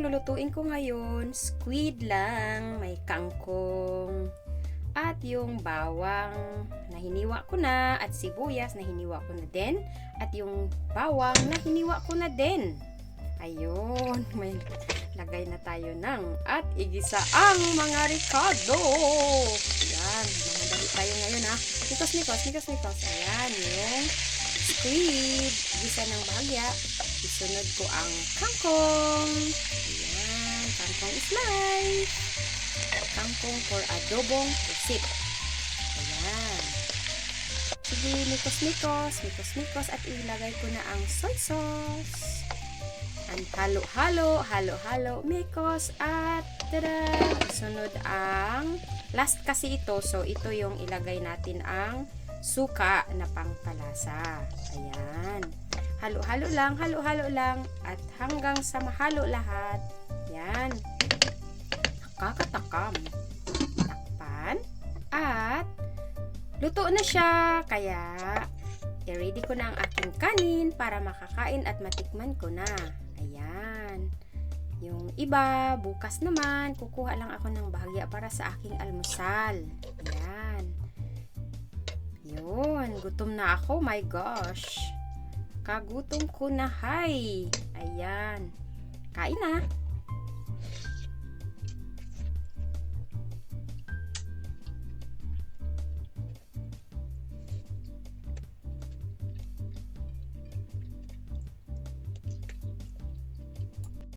yung lulutuin ko ngayon, squid lang, may kangkong, at yung bawang na hiniwa ko na, at sibuyas na hiniwa ko na din, at yung bawang na hiniwa ko na din. Ayun, may lagay na tayo ng at igisa ang mga ricado. Ayan, mamadali tayo ngayon ha. Mikos. Ayan, yung squid, gisa ng bahagya. Isunod ko ang kangkong. Ayan, kangkong slice. Kangkong for adobong pusit. Ayan. Sige, mikos at ilagay ko na ang soy sauce. And halo, mikos at tada! Sunod ang last kasi ito. So, ito yung ilagay natin ang suka na pangpalasa. Ayan. Halo-halo lang. At hanggang sa mahalo lahat. Ayan. Nakakatakam. Takpan. At luto na siya. Kaya, i-ready ko na ang aking kanin para makakain at matikman ko na. Ayan. Yung iba, bukas naman, kukuha lang ako ng bahagya para sa aking almusal. Ayan. Yun, gutom na ako, my gosh. Kagutom ko na, hay. Ayan. Kain na.